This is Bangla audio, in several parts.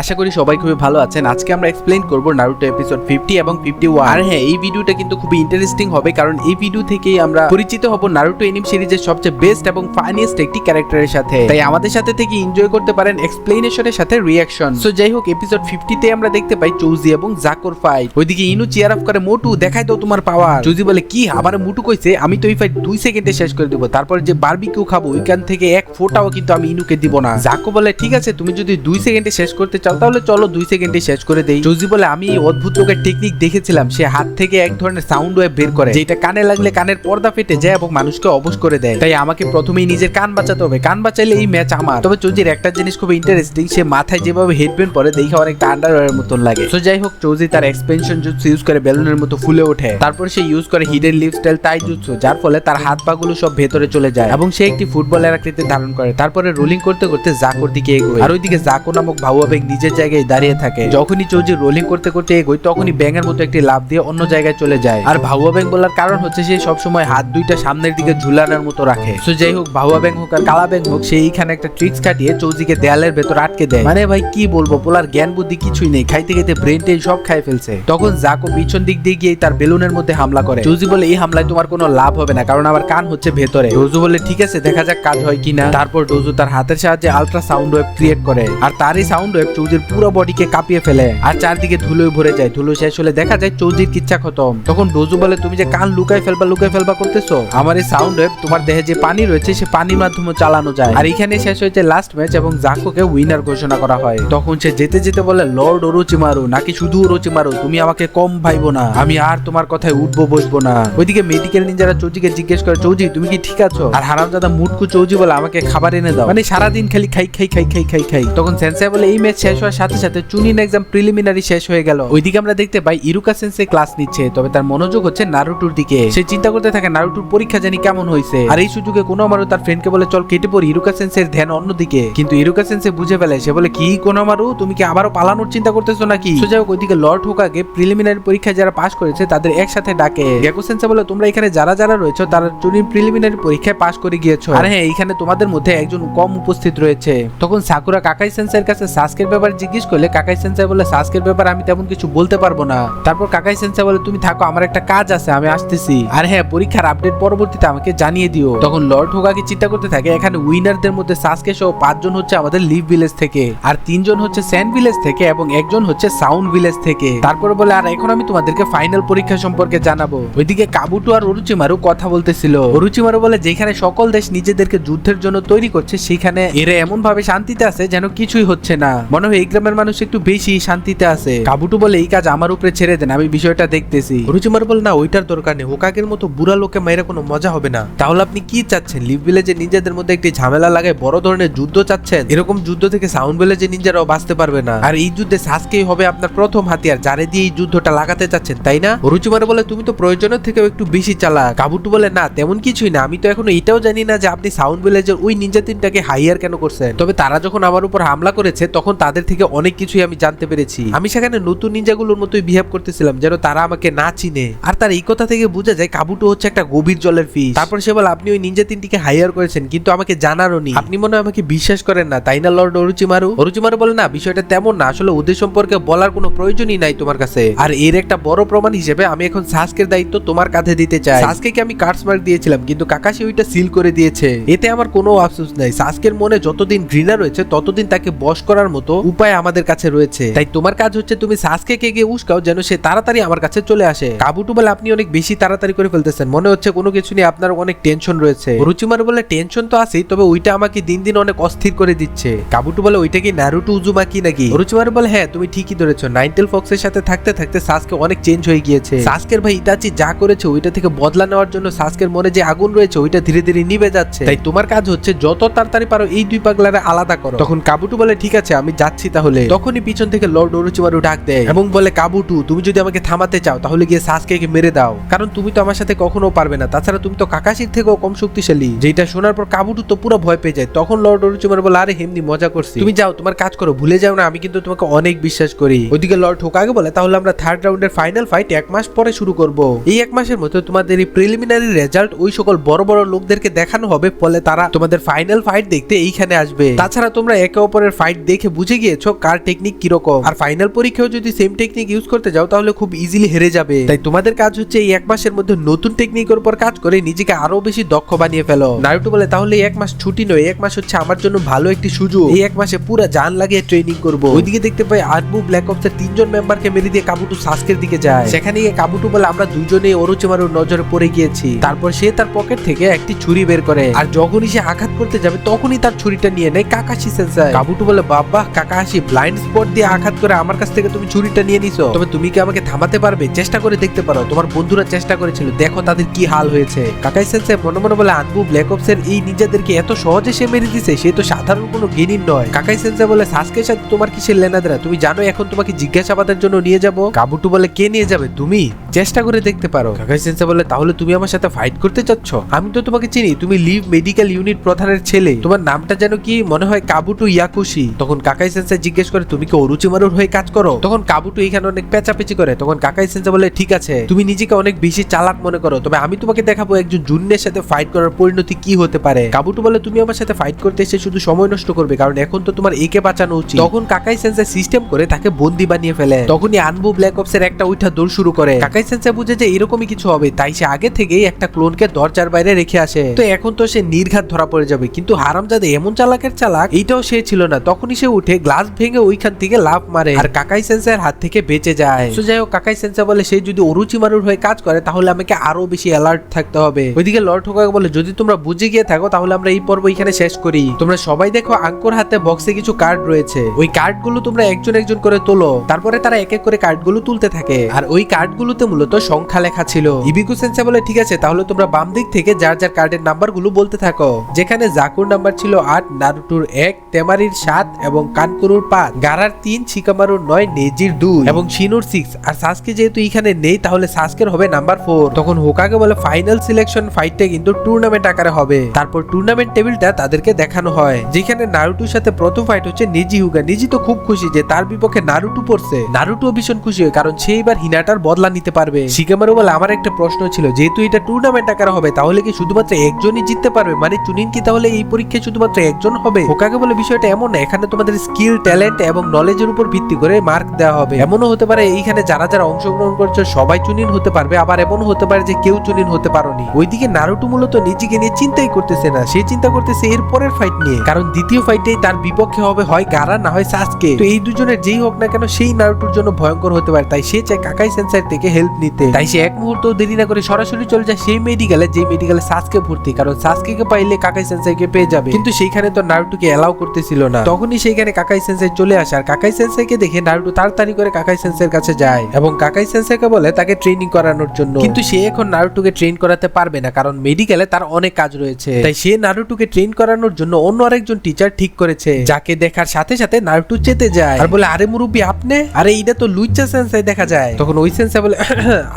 আশা করি সবাই খুবই ভালো আছেন। আজকে আমরা এক্সপ্লেইন করব নারুটো এপিসোড 50 এবং 51। আর হ্যাঁ, এই ভিডিওটা কিন্তু খুবই ইন্টারেস্টিং হবে, কারণ এই ভিডিও থেকেই আমরা পরিচিত হব নারুটো অ্যানিমে সিরিজের সবচেয়ে বেস্ট এবং ফানিয়েস্ট একটি ক্যারেক্টারের সাথে। তাই আমাদের সাথে থেকে এনজয় করতে পারেন এক্সপ্লেনেশনের সাথে রিঅ্যাকশন। সো যাই হোক, এপিসোড 50 তে আমরা দেখতে পাই চৌজি এবং জাকোর ফাইট। ওইদিকে ইনু চিয়ার আপ করে, মোটু দেখাই দাও তোমার পাওয়ার। চৌজি বলে, কি আবার মোটু কইছে আমি তো এই ফাইট 2 সেকেন্ডে শেষ করে দেব, তারপর যে বারবিকিউ খাবো ওইখান থেকে এক ফোঁটাও কিন্তু আমি ইনুকে দিব না। জাকো বলে, ঠিক আছে তুমি যদি 2 সেকেন্ডে শেষ করতে চাও তাহলে চলো 2 সেকেন্ডে শেষ করে দেই। চৌজি বলে, আমি এই অদ্ভুত লোকের টেকনিক দেখেছিলাম, সে হাত থেকে এক ধরনের সাউন্ড ওয়েভ বের করে, যেটা কানে লাগলে কানের পর্দা ফেটে যায় এবং মানুষকে অবশ করে দেয়। তাই আমাকে প্রথমেই নিজের কান বাঁচাতে হবে, কান বাঁচাইলে এই ম্যাচ আমার। তবে চৌজির একটা জিনিস খুব ইন্টারেস্টিং, সে মাথায় যেভাবে হেডব্যান্ড পরে দেখে অনেকটা আন্ডারওয়্যারের মতন লাগে। তো যাই হোক, চৌজি তার এক্সপেনশন জুৎসু ইউজ করে বেলুনের মতো ফুলে ওঠে। তারপর সে ইউজ করে হিডেন লিভ স্টাইল তাই জুৎসু, যার ফলে তার হাত পা গুলো সব ভেতরে চলে যায় এবং সে একটি ফুটবলের আকৃতি ধারণ করে। তারপরে রোলিং করতে করতে জাকোর দিকে এগোয়, আর ওইদিকে জাকো নামক ভাউয়া ব্যাং নিজের জায়গায় দাঁড়িয়ে থাকে। যখনই চৌজি রোলিং করতে করতে এগোয় তখনই ব্যাঙের মতো একটি লাফ দিয়ে অন্য জায়গায় চলে যায়। আর ভাউয়া ব্যাং বলার কারণ হচ্ছে সে সবসময় হাত দুইটা সামনের দিকে ঝুলানোর মতো রাখে। তো যাই হোক, ভাউয়া ব্যাং হোক আর কালা ব্যাং হোক, সে এইখানে একটা ট্রিক্স খাটিয়ে চৌজিকে দেয়ালের ভেতর আটকে দেয়। মানে ভাই কি বলবো, পোলার জ্ঞান বুদ্ধি কিছুই নেই, খাইতে খাইতে ব্রেন টেন সব খাই ফেলছে। তখন জাকো পিছন দিক দিয়ে গিয়ে তার বেলুনের মধ্যে হামলা করে। চৌজি বলে, এই হামলায় তোমার কোনো লাভ হবে না, কারণ আমার কান হচ্ছে ভেতরে। ডোজো বলে, ঠিক আছে দেখা যাক কাজ হয় কিনা। তারপর ডোজো তার হাতের সাহায্যে আলট্রা সাউন্ড ওয়েভ ক্রিয়েট করে, আর তার এই সাউন্ড ওয়েভ চৌজির পুরো বডিকে কাঁপিয়ে ফেলে, আর চারদিকে ধুলোয় ভরে যায়। ধুলো শেষ হলে দেখা যায় চৌজির কিচ্ছা খতম। তখন ডোজো বলে, তুমি যে কান লুকাই ফেলবা করতেছো, আমার এই সাউন্ড ওয়েভ তোমার দেহে যে পানি রয়েছে সে পানির মাধ্যমে চালানো যায়। আর এখানে শেষ হয়েছে লাস্ট ম্যাচ এবং জাকোকে উইনার ঘোষণা করা হয়। তখন সে যেতে যেতে বলে, লর্ড ওরোচিমারু নাকি শুধু ওরোচিমারু, তুমি আমাকে কম ভাইবো না, আমি আর তোমার কথায় উঠবো বসবো না। ওইদিকে মেডিকেল নিনজারা চৌজিকে জিজ্ঞেস করে, চৌজি তুমি কি ঠিক আছো? আর হারামজাদা মুটকু চৌজি বলে, আমাকে খাবার এনে দাও, মানে সারাদিন খালি খাই। তখন সেন্সেই বলে, এই ম্যাচ শেষ হওয়ার সাথে সাথে চুনিন এক্সাম প্রিলিমিনারি শেষ হয়ে গেল। ওইদিকে আমরা দেখতে পাই ইরুকা সেন্সেই ক্লাস নিচ্ছে, তবে তার মনোযোগ হচ্ছে নারুটোর দিকে। সে চিন্তা করতে থাকে নারুটোর পরীক্ষা জানি কেমন হয়েছে। আর এই সুযোগে কোনোমারু তার ফ্রেন্ডকে বলে, চল কেটে পড়ি। ইরুকা সেন্সের ধ্যান অন্যদিকে, কিন্তু ইরুকা সেন্সে বুঝে ফেলে। সে বলে, কি কোনোমারু তুমি কি আবারও পালানোর চিন্তা করতেছো নাকি? সোজা ওইদিকে লর্ড হোকাগে প্রিলিমিনারি পরীক্ষায় যারা পাস করেছে তাদের একসাথে ডাকে। গেকো সেন্সে বলে, তোমরা এখানে যারা যারা রয়েছে তারা চুনিন প্রিলিমিনারি পরীক্ষায় পাস করে গিয়েছো, আর হ্যাঁ এইখানে তোমাদের মধ্যে একজন কম উপস্থিত রয়েছে। তখন সাকুরা কাকাই সেন্সের কাছে সাসকের ব্যাপারে জিজ্ঞেস করলে কাকাই সেন্সে বলে, সাসকের ব্যাপারে আমি তেমন কিছু বলতে পারবো না। তারপর কাকাই সেন্সে বলে, তুমি থাকো, আমার একটা কাজ আছে, আমি আসতেছি। আর হ্যাঁ, পরীক্ষার আপডেট পরবর্তীতে আমাকে জানিয়ে দিও। তখন লর্ড হোকাগে চিন্তা করতে থাকে, এখানে উইনারদের মধ্যে সাসকে সহ 5 জন হচ্ছে আমাদের লিভ ভিলেজ থেকে, আর 3 জন হচ্ছে স্যান্ড ভিলেজ থেকে এবং একজন হচ্ছে সাউন্ড ভিলেজ থেকে। তারপরে বলে, আর এখন আমি তোমাদেরকে ফাইনাল পরীক্ষা সম্পর্কে জানাবো। ওইদিকে কাবুটো আর ওরোচিমারু কথা বলতেছিল। ওরোচিমারু বলে, যেখানে সকল দেশ নিজেদেরকে যুদ্ধের জন্য তৈরি করছে সেখানে এরা এমন ভাবে শান্তিতে আছে যেন কিছুই হচ্ছে না, মনে হয় এই গ্রামের মানুষ একটু বেশি শান্তিতে আছে। কাবুটো বলে, এই কাজ আমার উপরে ছেড়ে দেন, আমি বিষয়টা দেখতেছি। ওরোচিমারু বলে, না ওইটার দরকার নেই, হোকাগের মতো বুড়া লোকে মাইরা কোনো মজা হবে না। তাহলে আপনি কি চাচ্ছেন? লিভ ভিলেজে নিজেদের মধ্যে একটি ঝামেলা লাগায় বড় ধরনের যুদ্ধ চাচ্ছেন? এরকম যুদ্ধ থেকে সাউন্ড ভিলেজে নিনজারাও বাঁচতে পারবে না, আর এই যুদ্ধে সাসকেই হবে আপনার প্রথম হাতিয়ার, যারে দিয়ে এই যুদ্ধটা লাগাতে চাচ্ছেন, তাই না? ওরোচিমারু বলে, তুমি তো প্রয়োজনের থেকেও একটু বেশি চালাক। কাবুটো বলে, না তেমন কিছুই না, আমি তো এখনো এটাও জানি না যে আপনি সাউন্ড ভিলেজের ওই নিনজা তিনটাকে হাইয়ার কেন করছেন। তবে তারা যখন আমার উপর হামলা করেছে তখন তাদের থেকে অনেক কিছুই আমি জানতে পেরেছি। আমি সেখানে নতুন নিনজাগুলোর মতোই বিহেভ করতেছিলাম যেন তারা আমাকে না চিনে। আর তার এই কথা থেকে বোঝা যায় কাবুটো হচ্ছে একটা গভীর জলের ফিশ। তারপর সে বলে, আপনি ওই নিনজা তিনটিকে হাইয়ার করেছেন কিন্তু আমাকে জানারওনি, আপনি মনে হয় আমাকে বিশ্বাস করেন না, তাই না লর্ড ওরোচিমারু? ওরোচিমারু বলে, না বিষয়টা তেমন না, আসলে ওদের সম্পর্কে বলার কোনো প্রয়োজনই নাই তোমার কাছে। আর এর একটা বড় প্রমাণ হিসেবে আমি এখন সাসকের দায়িত্ব তোমার কাঁধে দিতে চাই। সাসকে আমি কার্ডস মার্ক দিয়েছিলাম কিন্তু কাকাশি ওইটা সিল করে দিয়েছে, এতে আমার কোনো আফসোস নাই। সাসকের মনে যতদিন ঘৃণা রয়েছে ততদিন তাকে বশ করার মতো উপায় আমাদের কাছে রয়েছে, তাই তোমার কাজ হচ্ছে তুমি সাসকে গিয়ে উস্কাও যেন সে তাড়াতাড়ি আমার কাছে চলে আসে। কাবুটো বলে, আপনি অনেক বেশি তাড়াতাড়ি করে ফেলতেছেন, মনে হচ্ছে কোনো কিছু নিয়ে আপনার অনেক টেনশন রয়েছে। ওরোচিমারু বলে, টেনশন তো আছেই, তবে ওইটা আমাকে দিন দিন অনেক অস্থির করে দিচ্ছে। কাবুটো বলে, ওইটা কি নারুটো উজুমাকি নাকি? ওরোচিমারু বলে, হ্যাঁ তুমি ঠিকই ধরেছো, নাইনটেল ফক্সের সাথে থাকতে থাকতে সাসকে অনেক চেঞ্জ হয়ে গিয়েছে। সাসকের ভাই ইতাচি যা করেছে ওইটা থেকে বদলা নেওয়ার জন্য সাসকের মনে যে আগুন রয়েছে ওইটা ধীরে ধীরে নিভে যাচ্ছে, তাই তোমার কাজ হচ্ছে যত তাড়াতাড়ি পারো এই দুই পাগলারে আলাদা করো। তখন কাবুটো বলে, ঠিক আছে আমি যাচ্ছি তাহলে। তখনই পিছন থেকে লর্ড ওরোচিমারু ডাক দেয় এবং বলে, কাবুটো তুমি যদি আমাকে থামাতে চাও তাহলে গিয়ে সাসকে মেরে দাও, কারণ তুমি তো আমার সাথে কখনো পারবে না, তাছাড়া তুমি তো কাকাশির থেকেও কম শক্তিশালী। যেটা শোনার পর কাবুটো তো পুরো ভয় পেয়ে যায়। তখন লর্ড ওরোচিমারু বলে, আরে হেমনি মজা করছি, তুমি যাও তোমার কাজ করো, ভুলে যাও না আমি কিন্তু তোমাকে অনেক বিশ্বাস করি। ওইদিকে লর্ড হোকাগে বলে, তাহলে আমরা থার্ড রাউন্ডের ফাইনাল ফাইট 1 মাস পরে শুরু করব। এই 1 মাসের মধ্যে তোমাদের এই প্রিলিমিনারি রেজাল্ট ওই সকল বড় বড় লোকদেরকে দেখানো হবে, ফলে তারা তোমাদের ফাইনাল ফাইট দেখতে এইখানে আসবে। তাছাড়া তোমরা একে অপরের ফাইট দেখে বুঝে গিয়েছো কার টেকনিক কিরকম, আর ফাইনাল পরীক্ষাও যদি সেম টেকনিক ইউজ করতে যাও তাহলে খুব ইজিলি হেরে যাবে। তাই তোমাদের কাজ হচ্ছে এই 1 মাসের মধ্যে নতুন টেকনিকের উপর কাজ করে নিজেকে আরো বেশি দক্ষ বানিয়ে ফেলো। নারুটো বলে তাহলে 1 মাস ছুটি নয়, 1 মাস হচ্ছে আমার জন্য ভালো একটি সুযোগ, এই 1 মাসে পুরো জান লাগিয়ে ট্রেনিং করব। ওইদিকে দেখতে পাই আনবু ব্ল্যাক অপস এর 3 জন মেম্বারকে মেরে দিয়ে কাবুটো সাসকের দিকে যায়। সেখানে গিয়ে কাবুটো বলে আমরা দুজনেই ওরোচিমারুর নজরে পড়ে গিয়েছি। তারপর সে তার পকেট থেকে একটি ছুরি বের করে, আর যখনই সে আঘাত করতে যাবে তখনই তার ছুরিটা নিয়ে নেয় কাকাশি সেন্সাই। কাবুটো বলে বাবা কাকাশি, ব্লাইন্ড স্পট দিয়ে আঘাত করে আমার কাছ থেকে তুমি ছুরিটা নিয়ে নিছো, তবে তুমি কি আমাকে থামাতে পারবে? চেষ্টা করে দেখতে পারো, তোমার বন্ধুরা চেষ্টা করেছিল, দেখো তাদের কি হাল হয়েছে। কাকাই সেন্সাই মনে মনে বলে আনবু ব্ল্যাক অপস এর এই নিজেদেরকে এত সহজে সে মেরে দিছে, সে তো সাধারণ কোনো গেনিন নয়। কাকাই সেন্সাই বলে সাসকের সাথে তোমার কিসের লেনাদেনা, তুমি জানো এখন তোমাকে জিজ্ঞাসাবাদের জন্য নিয়ে যাব। কাবুটো বলে কে নিয়ে যাবে? তুমি চেষ্টা করে দেখতে পারো। কাকাই সেন্সাই বলে তাহলে তুমি আমার সাথে ফাইট করতে চাচ্ছ? আমি তো তোমাকে চিনি, তুমি লিভ মেডিকেল ইউনিট প্রধানের ছেলে, তোমার নামটা যেন কি মনে হয় কাবুটো ইয়াকুশি। তখন কাকাই সেন্সাই জিজ্ঞেস করে তুমি কি ওরোচিমারুর হয়ে কাজ করো? তখন কাবুটো এখানে অনেক পেঁচাপেচি করে। তখন কাকাই সেন্সাই বলে ঠিক আছে, তুমি নিজেকে অনেক বেশি চালাক মনে করো, তবে আমি তোমাকে দেখাবো একজন জুনিয়রের সাথে ফাইট করার পরিণতি কি হতে পারে। কাবুটো বলে তুমি আমার সাথে ফাইট করতে এসে শুধু সময় নষ্ট করবে, কারণ এখন তো তোমার একে বাঁচানো উচিত। তখন কাকাই সেন্সাই সিস্টেম করে তাকে বন্দি বানিয়ে ফেলে। তখনই আনবু ব্ল্যাক অপস এর একটা উঠা দৌড় শুরু করে। কাকাই সেন্সাই বুঝে যে এরকমই কিছু হবে, তাই সে আগে থেকেই একটা ক্লোনকে দরজার বাইরে রেখে আসে। তো এখন তো সে নির্ঘাত ধরা পড়ে যাবে, কিন্তু হারামজাদে এমন চালাকের চালাক এইটাও সে ছিল না। তখনই সে উঠে গ্লাস ভেঙে ওইখান থেকে লাফ মারে, আর কাকাই সেন্সাইয়ের হাত থেকে বেঁচে যায়। তো যাই হোক, কাকাই সেন্সাই বলে সে যদি ওরোচিমারুর হয়ে কাজ করে তাহলে আমাকে আরো বেশি অ্যালার্ট থাকতে হবে। ওইদিকে লর্ড হোকাগে বলে যদি তোমরা বুঝে গিয়ে থাকো তাহলে আমরা এই পর্ব এখানে শেষ করি। তোমরা সবাই দেখো আঙ্কোর হাতে বক্সে কিছু কার্ড রয়েছে, ওই কার্ডগুলো তোমরা একজন একজন করে তোলো। তারপরে তারা এক এক করে কার্ডগুলো তুলতে থাকে, আর ওই কার্ডগুলোতে মূলত সংখ্যা লেখা ছিল। ইবিকু সেন্সাই বলে ঠিক আছে, তাহলে তোমরা বাম দিক থেকে যার যার কার্ডের নাম্বারগুলো বলতে থাকো। যেখানে জাকুর নাম্বার ছিল 8, নারুটোর 1, তেমারির 7 এবং কানকুরুর 5, গারার 3, শিকামারুর 9, নেজির 2 এবং শিনুর 6। আর সাসকে যেহেতু এখানে নেই তাহলে সাসকের হবে নাম্বার 4। তখন হোকাগে বলে ফাইনাল সিলেকশন ফাইটটা কিন্তু টুর্নামেন্ট আকারে হবে। তারপর টুর্নামেন্ট টেবিলটা তাদেরকে দেখানো হয়, যেখানে নারুটোর সাথে প্রথম ফাইট হচ্ছে নেজি হুগা। নেজি তো খুব খুশি যে তার বিপক্ষে নারুটো পড়ছে। নারুটো ভীষণ খুশি হয় কারণ সে এবার হিনাটার বদলা নিতে পারবে। শিকামারু বলে আমার একটা প্রশ্ন ছিল, যেহেতু এটা টুর্নামেন্ট আকারে হবে তাহলে কি শুধুমাত্র একজনই জিততে পারবে? মানে চুনিন কি তাহলে এই পরীক্ষায় শুধুমাত্র একজন হবে? হোকাগে বলে বিষয়টা এমন না, এখানে তোমাদের স্কিল, ট্যালেন্ট এবং নলেজের উপর ভিত্তি করে মার্ক দেওয়া হবে। এমনও হতে পারে এইখানে যারা যারা অংশগ্রহণ করছে সবাই চুনিন হতে পারবে, আবার এমনও হতে পারে যে কেউ চুনিন হতে পারোনি। ওইদিকে নারুটো মূলত নিজেকে নিয়ে চিন্তাই করতেছে না, সে চিন্তা করতেছে এর পরের ফাইট নিয়ে, কারণ দ্বিতীয় ফাইটেই তার বিপক্ষে হবে হয় গারা না হয় সাসকে। তো এই দুজনের যেই হোক না কেন সেই নারুটোর জন্য ভয়ঙ্কর হতে পারে, তাই সে চায় কাকাই সেন্সাই থেকে হেল্প নিতে। তাই সে এক মুহূর্ত দেরি না করে সরাসরি চলে যায় সেই মেডিকেলে, যেই মেডিকেলে সাসকে ভর্তি, কারণ সাসকে পাইলে কাকাই সেন্সাইকে পেয়ে যাবে। কিন্তু সেইখানে তো নারুটোকে এলাও করতেছিল না। তখনই সেইখানে কাকাই সেন্সাই চলে আসে, আর কাকাই সেন্সাইকে দেখে নারুটো তাড়াতাড়ি করে কাকাই সেন্সাইয়ের কাছে যায় এবং কাকাই সেন্সাইকে বলে তাকে ট্রেনিং করানোর জন্য। কিন্তু সে এখন নারুটোকে ট্রেন করাতে পারবে না, কারণ মেডিকেলে তার অনেক কাজ রয়েছে। তাই সে নারুটোকে ট্রেন করানোর জন্য অন্য আরেকজন টিচার ঠিক করেছে, যাকে দেখার সাথে সাথে নারুটো চেতে যায় আর বলে আরে মুরব্বি আপনি, আরে এইটা তো লুইচা সেন্সাই দেখা যায়। তখন ওই সেন্সাই বলে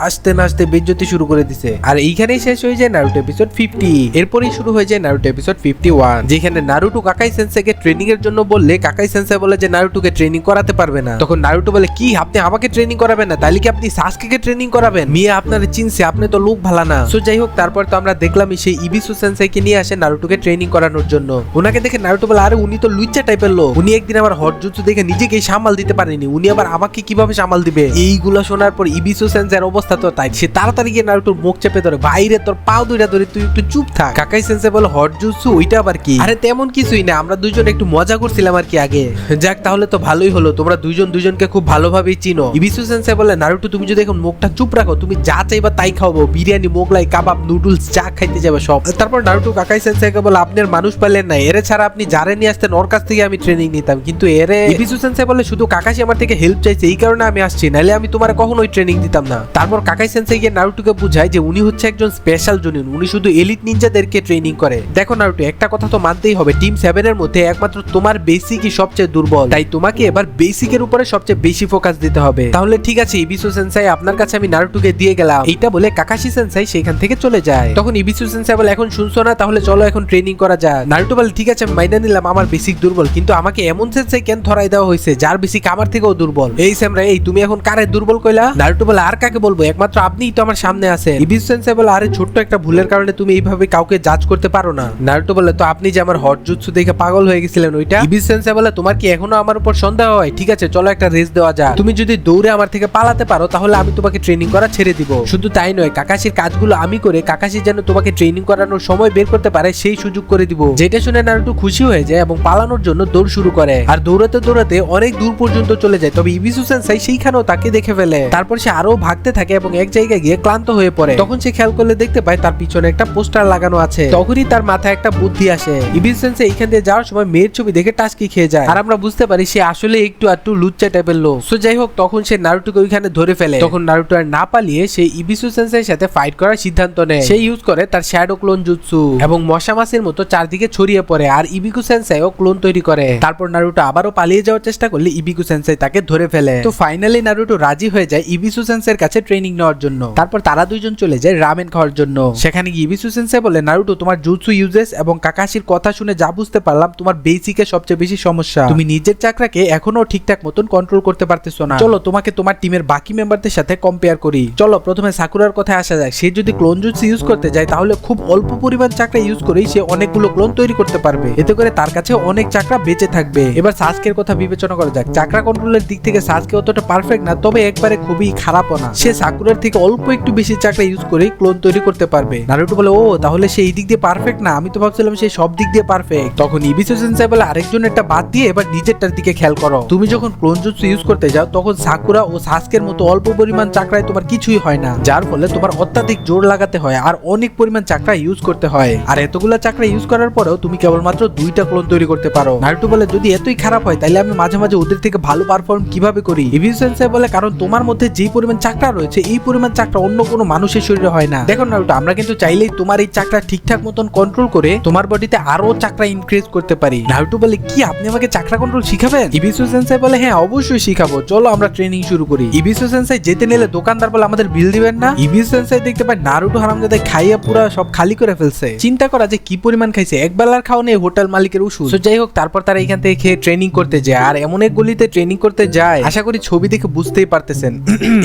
আসতে না আসতে বেজ্জতি শুরু করে দিছে। আর এইখানেই শেষ হয়ে যায় নারুটো এপিসোড 50। এরপরই শুরু হয়ে যায় নারুটো এপিসোড 51, যেখানে নারুটো কাকাই সেন্সাইকে ট্রেনিং এর জন্য বললে কাকাই সেন্সাই বলে যে নারুটোকে ট্রেনিং করাতে পারবে না। তখন নারুটো বলে কি আপনি আমাকে ট্রেনিং করাবেন না, তাইলে কি আপনি সাসকেকে ট্রেনিং করাবেন? মিয়া আপনারে চিনছে, আপনি তো লোক ভালা না। সো যাই হোক, তারপর তো আমরা দেখলামই সেই ইবিসু সেন্সাইকে নিয়ে আসে নারুটোকে ট্রেনিং করানোর জন্য। ওনাকে দেখে নারুটো বলে আরে উনি তো লুইচা টাইপের লোক, উনি একদিন আমার হট জুৎসু দেখে নিজেকেই সামাল দিতে পারেনি, উনি আবার আমাকে কিভাবে সামাল দিবে? এইগুলা শোনার পর ইবিসু সেন্সাইয়ের অবস্থা তো তাই, সে তাড়াতাড়ি গিয়ে নারুটোর মুখ চেপে ধরে, বাইরে তোর পাও দুইটা ধরে তুই একটু চুপ থাক। কাকাই সেন্সাই বলে হট জুৎসু ওইটা আবার কি? আরে তেমন কিছুই না, আমরা দুইজন একটু মজা করছিলাম আর কি আগে। যাক তাহলে তো ভালোই হলো, তোমরা দুইজন দুইজনকে খুব ভালোভাবেই চিনো। ইবিসু সেন্সাই বলে নারুটো তুমি যদি এখন মুখটা চুপ রাখো, তুমি যা চাইবা তাই খাওয়াবো, বিরিয়ানি, মোগলাই, কাবাব, নুডলস যা খাইতে যাবে সব। তারপর নারুটো কাকাই সেন্সাইকে বলে আপনার মানুষ পাইলেন না, এরে ছাড়া আপনি যারে নিয়ে আসতেন ওর কাছ থেকে আমি ট্রেনিং নিতাম, কিন্তু এরে। ইবিসু সেন্সাই বলে শুধু কাকাশি আমার থেকে হেল্প চাইছে এই কারণে আমি আসছি, নাহলে আমি তোমার কখনোই ট্রেনিং দিতাম না। তারপর কাকাই সেন্সাই গিয়ে নারুটোকে বুঝায় যে উনি হচ্ছে একজন স্পেশাল জুনিয়র, উনি শুধু এলিট নিনজাদেরকে ট্রেনিং করে। দেখো নারুটো, একটা কথা তো মানতেই হবে, টিম 7 এর মধ্যে একমাত্র তোমার বেসিকই সবচেয়ে দুর্বল, তাই তোমাকে এবার বেসিকের উপরে সবচেয়ে বেশি ফোকাস দিতে হবে। তাহলে ঠিক আছে ইবিসু সেন্সাই, আপনার কাছে আমি নারুটোকে দিয়ে গেলাম। এইটা বলে কাকাশি সেন্সাই সেখান থেকে চলে যায়। তখন ইবিসু সেন্সাই বলে এখন শুনছো না, তাহলে চলো এখন ট্রেনিং করা যাক। নারুটো বলে ঠিক আছে আমি মাইনা নিলাম আমার বেসিক দুর্বল, কিন্তু আমাকে এমন সেন্সাই কেন ধরাই দেওয়া হয়েছে যার বেসিক আমার থেকেও দুর্বল? এই স্যামরা, এই তুমি এখন কারে দুর্বল কইলা? নারুটো বলে আর কাকে বলবো, একমাত্র আপনিই তো আমার সামনে আছেন। ইবিসু সেন্সেই বলে আরে ছোট্ট একটা ভুলের কারণে তুমি এইভাবে কাউকে জাজ করতে পারো না। নারুটো বলে তো আপনি যে আমার হট জুৎসু দেখে পাগল হয়ে গেছিলেন ওইটা? ইবিসু সেন্সেই বলে তোমার কি এখনো আমার উপর সন্দেহ হয়? ঠিক আছে চলো একটা রেস দেওয়া যাক। তুমি যদি দৌড়ে আমার থেকে পালাতে পারো তাহলে আমি তোমাকে ট্রেনিং করা ছেড়ে দিব। শুধু তাই নয়, কাকাশির কাজগুলো আমি করে কাকাশি যেন তোমাকে ট্রেনিং করানোর সময় বের করতে পারে সেই সুযোগ করে দিব। যেটা শুনে নারুটো খুশি হয়ে যায় এবং পালানোর জন্য দৌড় শুরু করে। আর দৌড়াতে দৌড়াতে অনেক দূর পর্যন্ত চলে যায়। তবে ইবিসু সেন্সেই সেইখানেও তাকে দেখে ফেলে। তারপর সে আরো ভাগতে থাকে এবং এক জায়গায় গিয়ে ক্লান্ত হয়ে পড়ে। তখন সে খেয়াল করলে দেখতে পায় তার পিছনে একটা পোস্টার লাগানো আছে। তখনই তার মাথায় একটা বুদ্ধি আসে। ইবিসু সেন্সেই এইখান দিয়ে যাওয়ার সময় মেয়ের ছবি দেখে টাসকি খেয়ে যায়। আর আমরা বুঝতে পারি সে আসলে একটু লুচ্চা টাইপের লোক। সো যাই হোক, তখন সে নারুটোকে ওইখানে ধরে ফেলে। তখন নারুটো আর না পালিয়ে সে ইবিসু সেন্সেইর সাথে ফাইট করার সিদ্ধান্ত নেয়। সে ইউজ করে তার শ্যাডো ক্লোন জুৎসু এবং মশা মাছির মতো চারদিকে ছড়িয়ে পড়ে। আর ইবিকু সেন্সেইও ক্লোন তৈরি করে। তারপর নারুটো আবারও পালিয়ে যাওয়ার চেষ্টা করলে ইবিকু সেন্সেই তাকে ধরে ফেলে। তো ফাইনালি নারুটো রাজি হয়ে যায় ইবিসু সেন্সেইর কাছে ট্রেনিং নেওয়ার জন্য। তারপর তারা দুইজন চলে যায় রামেন খাওয়ার জন্য। সেখানে গিয়ে ইবিসু সেন্সেই বলে নারুটো তোমার জুৎসু ইউজেস এবং কাকাশির কথা শুনে যা বুঝতে পারলাম তোমার বেসিকে সবচেয়ে বেশি সমস্যা। তুমি নিজের চাকরাকে এখনো ঠিকঠাক মতন কন্ট্রোল করতে পারতেছো না। চলো তোমাকে তোমার টিমের বাকি মেম্বারদের সাথে কম্পেয়ার করি। চলো প্রথমে সাকুরার কথায় আসা যায়। সে যদি ক্লোন জুৎসু ইউজ করতে যায় তাহলে খুব অল্প পরিমাণ চাকরা ইউজ করেই সে অনেকগুলো ক্লোন তৈরি করতে পারবে। এতে করে তার কাছে অনেক চাকরা বেঁচে থাকবে। এবার সাসকের কথা বিবেচনা করা যাক। চাকরা কন্ট্রোলের দিক থেকে সাসকে অতটা পারফেক্ট না, তবে একবারে খুবই খারাপও না। সে সাকুরার থেকে অল্প একটু বেশি চাকরা ইউজ করে ক্লোন তৈরি করতে পারবে। নারুটো বলে ও তাহলে সে এই দিক দিয়ে পারফেক্ট না, আমি তো ভাবছিলাম সে সব দিক দিয়ে পারফেক্ট। তখন ইবিসু সেন্সেই বলে আরেকজনেরটা বাদ দিয়ে এবার নিজেরটার দিকে খেয়াল করো। তুমি যখন ক্লোন জুৎসু ইউজ করতে যাও তখন সাকুরা ও সাসকের মতো অল্প পরিমাণ চাকরায় তোমার কিছুই হয় না, যার ফলে তোমার অত্যাধিক জোর লাগাতে হয় আর অনেক পরিমাণ চাকরা ইউজ করতে হয়। আর এতগুলা চাকরা ইউজ করার পরেও তুমি কেবলমাত্র 2টা ক্লোন তৈরি করতে পারো। নারুটো বলে যদি এতই খারাপ হয় তাহলে আমি মাঝে মাঝে ওদের থেকে ভালো পারফর্ম কিভাবে করি? ইবিসু সেন্সেই বলে কারণ তোমার মধ্যে যেই পরিমাণ চাকরা রয়েছে এই পরিমাণ চাকরা অন্য কোনো মানুষের শরীরে হয় না। দেখো নারুটো, আমরা কিন্তু চাইলেই তোমার এই চাকরা ঠিকঠাক মতন কন্ট্রোল করে তোমার বডিতে আরো চাকরা ইনক্রিজ করতে পারি। নারুটো বলে কি আপনি আমাকে চাকরা কন্ট্রোল শিখাবেন? ইবিসু সেন্সেই বলে হ্যাঁ অবশ্যই শিখাবো, চলো আমরা ট্রেনিং শুরু করি। ইবিসু সেন্সেই যেতে নিলে দোকানদার বলে আমাদের বিল দিবেন না। ইবিসু সেন্সেই দেখতে পায় নারুটো হারামজাদা খাইয়া পুরা সব খালি করে ফেলছে। চিন্তা করা যে কি পরিমাণ খাইছে, এক বেলার খাওয়া নেই হোটেল মালিকের ওষুধ। তো যাই হোক, তারপর তারা এখান থেকে খেয়ে ট্রেনিং করতে যায়। আর এমন এক গলিতে ট্রেনিং করতে যায়, আশা করি ছবি দেখে বুঝতেই পারতেছেন।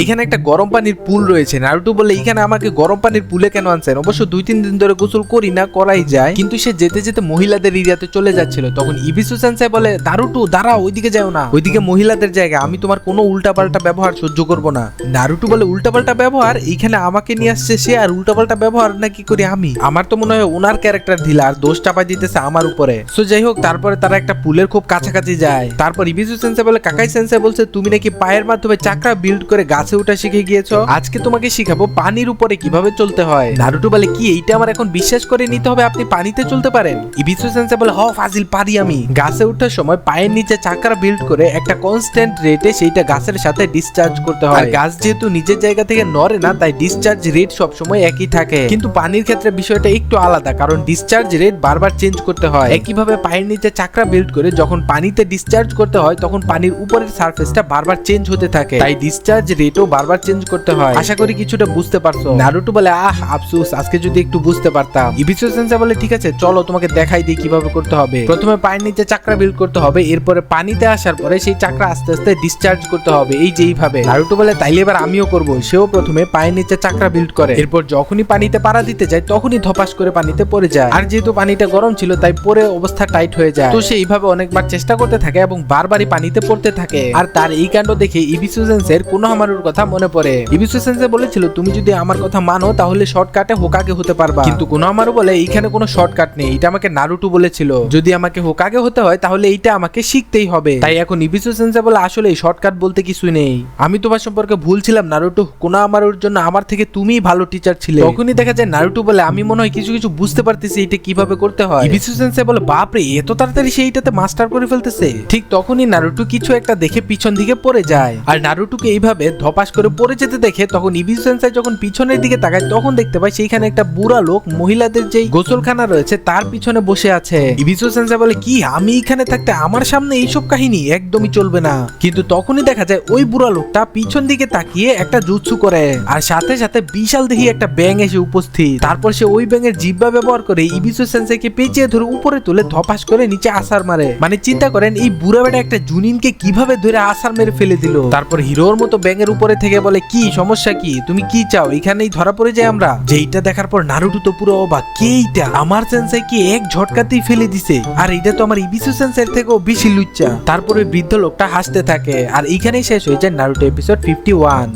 এখানে একটা গরম পানির পুল রয়েছে। নারুটো বলে এখানে আমাকে গরম পানির পুলে কেন আনছেন? অবশ্য 2-3 দিন ধরে গোসল করি না, করাই যায়। কিন্তু সে যেতে যেতে মহিলাদের এরিয়াতে চলে যাচ্ছিল। তখন ইবিসু সেন্সেই বলে নারুটো দাঁড়াও, ওইদিকে যাও না, ওইদিকে মহিলাদের জায়গা, আমি তোমার কোনো উল্টাপাল্টা ব্যবহার সহ্য করব না। নারুটো বলে উল্টাপাল্টা ব্যবহার? এইখানে আমাকে নিয়ে আসছে সে, আর উল্টাপাল্টা ব্যবহার নাকি করি আমি? আমার তো মনে হয় ওনার ক্যারেক্টার ঢিলা আর দোষ চাপাই দিতেছে আমার উপরে। সো যাই হোক, তারপরে তারা একটা পুলের খুব কাছাকাছি যায়। তারপর ইবিসু সেন্সেই বলে কাকাই সেন্সেই বলছে তুমি নাকি পায়ের মাধ্যমে চাকরা বিল্ড করে গাছে ওঠা শিখে গিয়েছো, আজকে তোমাকে শিখাবো পানির উপরে কিভাবে চলতে হয়। নারুটো বলে কি এইটা আমার এখন বিশ্বাস করে নিতে হবে আপনি পানিতে চলতে পারেন? ইবিসু সেন্সেই বলে হ ফাজিল, পারি আমি। গাছে ওঠার সময় পায়ের নিচে চাকরা বিল্ড করে একটা কনস্ট্যান্ট রেটে সেইটা গাছের সাথে ডিসচার্জ করতে হয়। গাছ যেহেতু নিজের জায়গা থেকে নড়ে না, তাই ডিসচার্জ রেট সবসময় একই থাকে। কিন্তু পানির ক্ষেত্রে বিষয়টা একটু আলাদা, কারণ ডিসচার্জ রেট বারবার চেঞ্জ করতে হয়। একইভাবে পায়ের নিচে চাকরা বিল্ড করে যখন পানিতে ডিসচার্জ করতে হয় তখন পানির উপরের সারফেসটা বারবার চেঞ্জ হতে থাকে, তাই ডিসচার্জ রেটও বারবার চেঞ্জ করতে হয়। আশা করি কিছুটা বুঝতে পারছো। নারুটো বলে আফসোস, আজকে যদি একটু বুঝতে পারতাম। ইবিসু সেন্সেই বলে ঠিক আছে চলো তোমাকে দেখাই দিই কিভাবে করতে হবে। প্রথমে পায়ের নিচে চাকরা বিল্ড করতে হবে, এরপরে পানিতে আসার পরে সেই চাকরা আস্তে আস্তে ডিসচার্জ করতে হবে, এই যে এইভাবে। নারুটো বলে তাইলে এবার আমিও করব। সেও প্রথমে পায়ের নিচে চাকরা বিল্ড করে, এরপর যখনই পানিতে পাড়া দিতে যায় তখনই ধপাস করে পানিতে পড়ে যায়। আর যেহেতু পানিটা গরম ছিল তাই পরে অবস্থা টাইট হয়ে যায়। তো সে এইভাবে অনেকবার চেষ্টা করতে থাকে এবং বারবারই পানিতে পড়তে থাকে। আর তার এই কাণ্ড দেখে ইবিসু সেন্সের কোনোহামারুর কথা মনে পড়ে। ইবিসু সেন্সেই বলেছিল তুমি যদি আমার কথা মানো তাহলে শর্টকাটে হোকাগে হতে পারবা, কিন্তু কোনোহামারু বলে এইখানে কোনো শর্টকাট নেই, এটা আমাকে নারুটো বলেছিল। যদি আমাকে হোকাগে হতে হয় তাহলে এইটা আমাকে শিখতেই হবে। তাই এখন ইবিসু সেন্সেই বলে আসলে শর্টকাট বলতে কিছু নেই, আমি তোমার সম্পর্কে ভুল ছিলাম নারুটো, কোনোহামারুর জন্য আমার থেকে তুমিই ভালো টিচার ছিলে। তখনই দেখা যায় নারুটো বলে আমি মনে হয় কিছু কিছু বুঝতে পারতেছি এটা কিভাবে করতে হয়। ইবিসু সেন্সেই বলে বাপরে, এত তাড়াতাড়ি সেইটাতে মাস্টার করে ফেলতেছে। ঠিক তখনই নারুটো কিছু একটা দেখে পিছন দিকে পড়ে যায়। আর নারুটোকে এইভাবে ধপাস করে পড়ে যেতে দেখে তখন ইবিসু সেন্সেই যখন পিছনের দিকে তাকায় তখন দেখতে পায় সেইখানে একটা বুড়া লোক মহিলাদের যেই গোসলখানা রয়েছে তার পিছনে বসে আছে। ইবিসু সেন্সেই বলে কি আমি এখানে থাকতে আমার সামনে এইসব কাহিনী একদমই চলবে না। কিন্তু তখনই দেখা যায় ওই বুড়া লোকটা পিছন দিকে তাকিয়ে একটা জুৎসু করে, আর সাথে সাথে বিশাল দেখি একটা ব্যাঙ এসে উপস্থিত। তারপর সে ওই ব্যাঙের জিহ্বা ব্যবহার করে ইবিসু সেন্সেইকে পেঁচিয়ে ধরে উপরে তুলে ধপাস করে নিচে আছাড় মারে। মানে চিন্তা করেন এই বুড়া বেটা একটা জুনিনকে কিভাবে ধরে আছাড় মেরে ফেলে দিল। তারপর হিরোর মতো ব্যাঙের উপরে থেকে বলে বলে কি সমস্যা কি, তুমি কি চাও, এখানেই ধরা পড়ে যায় আমরা। যেইটা দেখার পর নারুটো তো পুরো অবাক, কে এইটা, আমার সেন্সাই কি এক ঝটকাতেই ফেলে দিছে, আর এটা তো আমার ইবিসু সেন্সের থেকেও বেশি লুচ্চা। তারপরে বৃদ্ধ লোকটা হাসতে থাকে, আর এইখানেই শেষ হয়ে যায় নারুটো এপিসোড 51।